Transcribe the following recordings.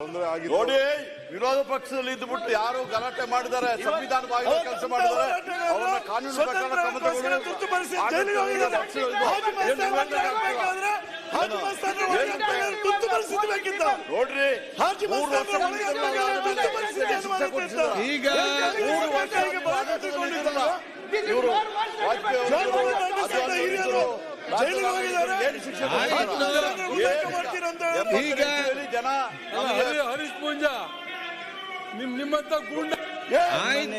ನೋಡಿ, ವಿರೋಧ ಪಕ್ಷದಲ್ಲಿ ಇದ್ದುಬಿಟ್ಟು ಯಾರು ಗಲಾಟೆ ಮಾಡಿದ್ದಾರೆ, ಸಂವಿಧಾನ ಬಾಹಿರ ಕೆಲಸ ಮಾಡಿದ್ದಾರೆ, ಅವರನ್ನ ಕಾನೂನು ಪ್ರಕಾರ ಕ್ರಮ ನೋಡ್ರಿ. ಈಗ ಇವರು ಈಗ ಜನ ಹರೀಶ್ ಪೂಂಜಾ ನಿಮ್ಮಂತ ಗುಂಡ ಆಯ್ತು.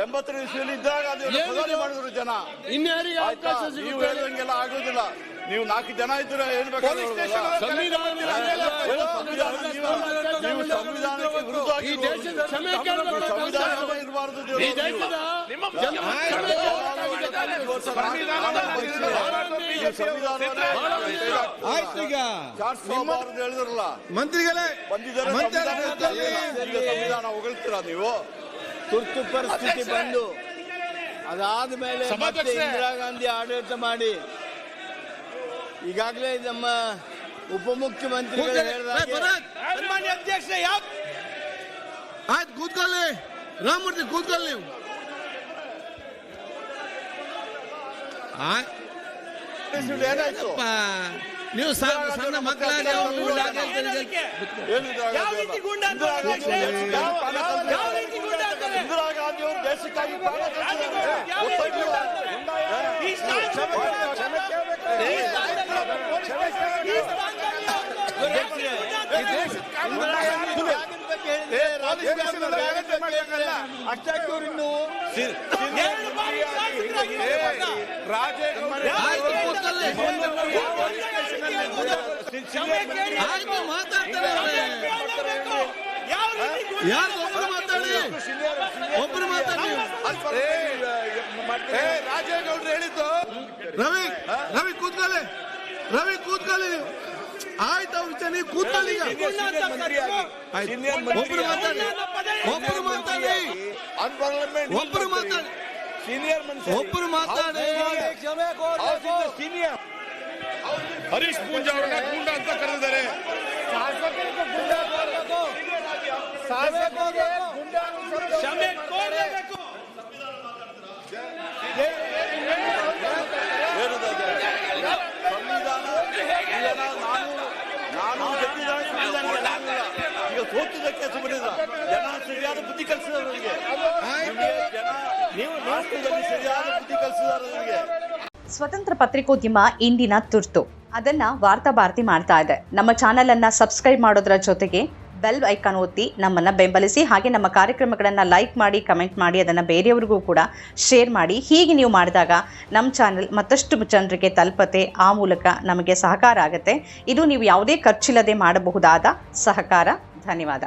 ಎಂಬತ್ತರ ಇಸ್ವಿಯಲ್ಲಿ ಇದ್ದಾಗ ಮಾಡಿದ್ರು ಜನ. ನೀವು ಹೇಳಿದಂಗೆಲ್ಲ ಆಗೋದಿಲ್ಲ. ನೀವು 4 ಜನ ಇದ್ರೆ ಹೇಳ್ಬೇಕಾದ್ರೆ ಸಂವಿಧಾನಕ್ಕೆ ವಿರುದ್ಧವಾಗಿ ಸಂವಿಧಾನ ಇರಬಾರ್ದು. ಆಯ್ತು. ಈಗ ಹೇಳಿದ್ರಲ್ಲ ಮಂತ್ರಿಗಳೇ ಬಂದಿದ್ದಾರೆ, ಸಂವಿಧಾನ ಹೊಗಳ್ತೀರಾ ನೀವು? ತುರ್ತು ಪರಿಸ್ಥಿತಿ ಬಂದು ಅದಾದ ಮೇಲೆ ಇಂದಿರಾ ಗಾಂಧಿ ಆಡಳಿತ ಮಾಡಿ ಈಗಾಗಲೇ ನಮ್ಮ ಉಪಮುಖ್ಯಮಂತ್ರಿಗಳು ಅಧ್ಯಕ್ಷ ಆಯ್ತು, ಕೂತ್ಕೊಳ್ಳಿ ರಾಮಮೂರ್ತಿ, ಕೂತ್ಕೊಳ್ಳಿ ನೀವು. ಏನಾಯ್ತು? ನೀವು ಸಣ್ಣ ಮಕ್ಕಳಾಗಿ ಇಂದಿರಾ ಗಾಂಧಿ ಅವರು ದೇಶಕ್ಕಾಗಿ ಅಷ್ಟಾಗಿ ಇನ್ನು ಒಬ್ಬರು ಮಾತಾಡಿ. ರಾಜೇಗೌಡರು ಹೇಳಿದ್ದು. ರವಿ ಕೂತ್ಕೊಳ್ಳಿ, ರವಿ ಕೂತ್ಕೊಳ್ಳಿ. ಆಯ್ತು, ಅವ್ರು ನೀವು ಕೂತ್ಕೊಳ್ಳಿ. ಈಗ ಒಬ್ಬರು ಮಾತಾಡಿ, ಒಬ್ಬರು ಮಾತಾಡಿ, ಒಬ್ಬರು ಮಾತಾಡಿ, ಒಬ್ಬರು ಮಾತಾಡಿ. ಹರೀಶ್ ಪೂಂಜಾ ಅವರನ್ನ ಗುಂಡ ಅಂತ ಕರೆದಿದ್ದಾರೆ. ಈಗ ಸೋತಿದ್ದಕ್ಕೆ ಸುಮ್ಮನಿಲ್ಲ. ಜನ ಸರಿಯಾದ ಬುದ್ಧಿ ಕಲಿಸಿದವರಿಗೆ ಸರಿಯಾದ ಬುದ್ಧಿ ಕಲಿಸಿದವರಿಗೆ. ಸ್ವತಂತ್ರ ಪತ್ರಿಕೋದ್ಯಮ ಇಂದಿನ ತುರ್ತು, ಅದನ್ನ ವಾರ್ತಾ ಭಾರತಿ ಮಾಡ್ತಾ ಇದೆ. ನಮ್ಮ ಚಾನೆಲ್ ಅನ್ನ ಸಬ್ಸ್ಕ್ರೈಬ್ ಮಾಡೋದ್ರ ಜೊತೆಗೆ ಬೆಲ್ ಐಕಾನ್ ಒತ್ತಿ ನಮ್ಮನ್ನ ಬೆಂಬಲಿಸಿ. ಹಾಗೆ ನಮ್ಮ ಕಾರ್ಯಕ್ರಮಗಳನ್ನು ಲೈಕ್ ಮಾಡಿ, ಕಮೆಂಟ್ ಮಾಡಿ, ಅದನ್ನು ಬೇರೆಯವರಿಗೂ ಕೂಡ ಶೇರ್ ಮಾಡಿ. ಹೀಗೆ ನೀವು ಮಾಡಿದಾಗ ನಮ್ಮ ಚಾನೆಲ್ ಮತ್ತಷ್ಟು ಜನರಿಗೆ ತಲುಪತ್ತೆ. ಆ ಮೂಲಕ ನಮಗೆ ಸಹಕಾರ ಆಗುತ್ತೆ. ಇದು ನೀವು ಯಾವುದೇ ಖರ್ಚಿಲ್ಲದೆ ಮಾಡಬಹುದಾದ ಸಹಕಾರ. ಧನ್ಯವಾದ.